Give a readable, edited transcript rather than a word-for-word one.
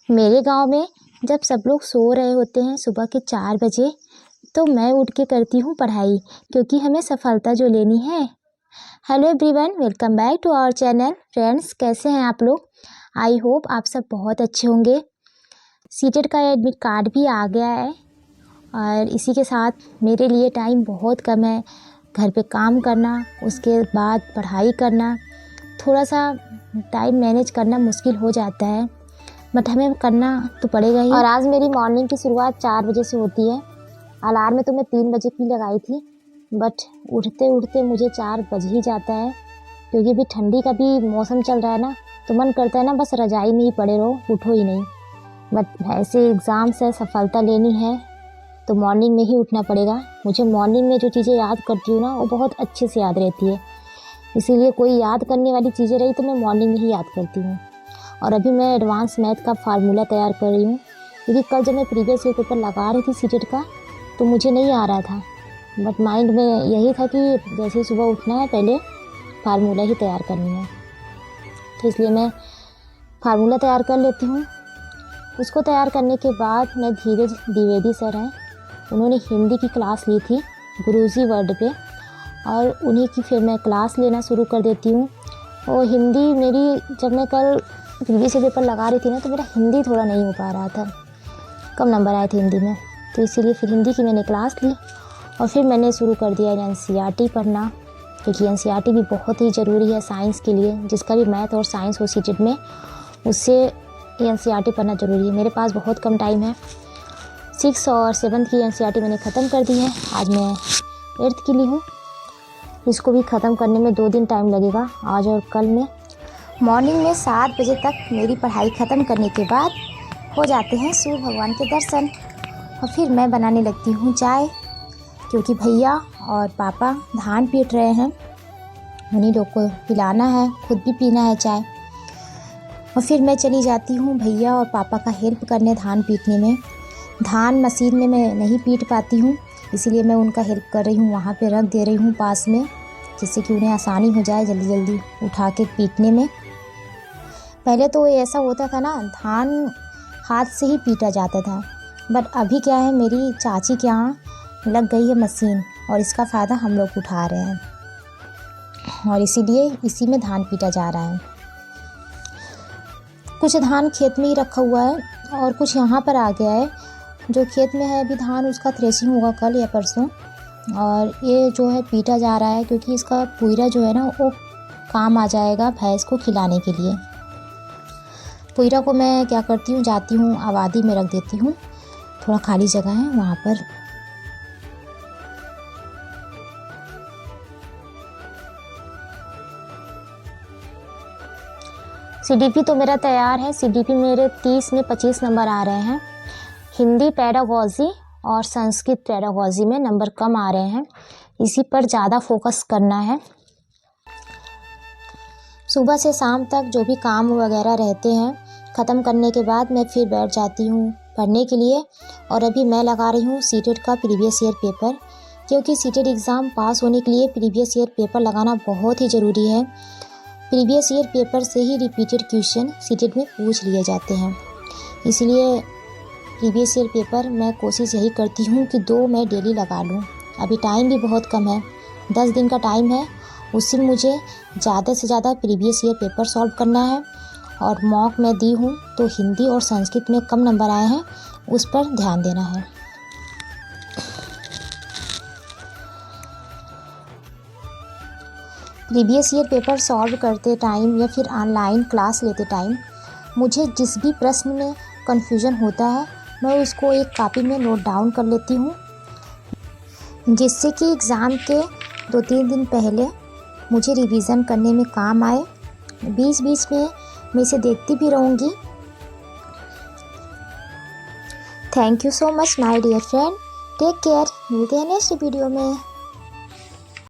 मेरे गांव में जब सब लोग सो रहे होते हैं सुबह के 4 बजे, तो मैं उठ के करती हूँ पढ़ाई, क्योंकि हमें सफलता जो लेनी है। Hello everyone, welcome back to our channel. Friends, कैसे हैं आप लोग? आई होप आप सब बहुत अच्छे होंगे। सीटेट का एडमिट कार्ड भी आ गया है और इसी के साथ मेरे लिए टाइम बहुत कम है। घर पे काम करना, उसके बाद पढ़ाई करना, थोड़ा सा टाइम मैनेज करना मुश्किल हो जाता है, बट हमें करना तो पड़ेगा ही। और आज मेरी मॉर्निंग की शुरुआत 4 बजे से होती है। अलार्म तो मैं 3 बजे की लगाई थी, बट उठते उठते मुझे 4 बज ही जाता है, क्योंकि अभी ठंडी का भी मौसम चल रहा है ना, तो मन करता है ना बस रजाई में ही पड़े रहो, उठो ही नहीं। बट ऐसे एग्ज़ाम से सफलता लेनी है तो मॉर्निंग में ही उठना पड़ेगा। मुझे मॉर्निंग में जो चीज़ें याद करती हूँ ना, वो बहुत अच्छे से याद रहती है, इसीलिए कोई याद करने वाली चीज़ें रही तो मैं मॉर्निंग में ही याद करती हूँ। और अभी मैं एडवांस मैथ का फार्मूला तैयार कर रही हूँ, क्योंकि कल जब मैं प्रीवियस ईयर पेपर लगा रही थी सीटेट का, तो मुझे नहीं आ रहा था, बट माइंड में यही था कि जैसे सुबह उठना है पहले फार्मूला ही तैयार करनी है, तो इसलिए मैं फार्मूला तैयार कर लेती हूँ। उसको तैयार करने के बाद मैं धीरज द्विवेदी सर हैं, उन्होंने हिंदी की क्लास ली थी गुरुजी वर्ड पे, और उन्हीं की फिर मैं क्लास लेना शुरू कर देती हूँ। और हिंदी मेरी, जब मैं कल प्रीवियस ईयर पेपर लगा रही थी ना, तो मेरा हिंदी थोड़ा नहीं हो पा रहा था, कम नंबर आए थे हिंदी में, तो इसीलिए फिर हिंदी की मैंने क्लास ली। और फिर मैंने शुरू कर दिया एनसीईआरटी पढ़ना, क्योंकि एनसीईआरटी भी बहुत ही ज़रूरी है साइंस के लिए। जिसका भी मैथ और साइंस हो सीटेट में, उससे एनसीईआरटी पढ़ना ज़रूरी है। मेरे पास बहुत कम टाइम है, 6 और 7 की एनसीईआरटी मैंने ख़त्म कर दी है, आज मैं 8th की ली हूँ। इसको भी ख़त्म करने में 2 दिन टाइम लगेगा, आज और कल में। मॉर्निंग में 7 बजे तक मेरी पढ़ाई ख़त्म करने के बाद हो जाते हैं सूर्य भगवान के दर्शन, और फिर मैं बनाने लगती हूँ चाय, क्योंकि भैया और पापा धान पीट रहे हैं, उन्हीं लोग को पिलाना है, खुद भी पीना है चाय। और फिर मैं चली जाती हूँ भैया और पापा का हेल्प करने धान पीटने में। धान मशीन में मैं नहीं पीट पाती हूँ, इसीलिए मैं उनका हेल्प कर रही हूँ, वहाँ पे रख दे रही हूँ पास में, जिससे कि उन्हें आसानी हो जाए जल्दी जल्दी उठा के पीटने में। पहले तो ऐसा होता था ना, धान हाथ से ही पीटा जाता था, बट अभी क्या है, मेरी चाची के यहाँ लग गई है मशीन, और इसका फ़ायदा हम लोग उठा रहे हैं, और इसीलिए इसी में धान पीटा जा रहा है। कुछ धान खेत में ही रखा हुआ है और कुछ यहाँ पर आ गया है। जो खेत में है अभी धान, उसका थ्रेशिंग होगा कल या परसों, और ये जो है पीटा जा रहा है, क्योंकि इसका पुइरा जो है ना, वो काम आ जाएगा भैंस को खिलाने के लिए। पुइरा को मैं क्या करती हूँ, जाती हूँ आबादी में रख देती हूँ, थोड़ा खाली जगह है वहाँ पर। सीडीपी तो मेरा तैयार है। सीडीपी मेरे 30 में 25 नंबर आ रहे हैं। हिंदी पेडागोजी और संस्कृत पेडागोजी में नंबर कम आ रहे हैं, इसी पर ज़्यादा फोकस करना है। सुबह से शाम तक जो भी काम वगैरह रहते हैं, ख़त्म करने के बाद मैं फिर बैठ जाती हूँ पढ़ने के लिए। और अभी मैं लगा रही हूँ सीटेट का प्रीवियस ईयर पेपर, क्योंकि सीटेट एग्ज़ाम पास होने के लिए प्रीवियस ईयर पेपर लगाना बहुत ही ज़रूरी है। प्रीवियस ईयर पेपर से ही रिपीटेड क्वेश्चन सीटेट में पूछ लिए जाते हैं, इसलिए प्रीवियस ईयर पेपर मैं कोशिश यही करती हूँ कि 2 मैं डेली लगा लूँ। अभी टाइम भी बहुत कम है, 10 दिन का टाइम है, उससे मुझे ज़्यादा से ज़्यादा प्रीवियस ईयर पेपर सॉल्व करना है। और मॉक मैं दी हूँ, तो हिंदी और संस्कृत में कम नंबर आए हैं, उस पर ध्यान देना है। प्रीवियस ईयर पेपर सॉल्व करते टाइम या फिर ऑनलाइन क्लास लेते टाइम मुझे जिस भी प्रश्न में कन्फ्यूजन होता है, मैं उसको एक कॉपी में नोट डाउन कर लेती हूँ, जिससे कि एग्ज़ाम के 2-3 दिन पहले मुझे रिवीज़न करने में काम आए। बीच बीच में मैं इसे देखती भी रहूँगी। Thank you so much my dear friend, take care, मिलते हैं नेक्स्ट वीडियो में।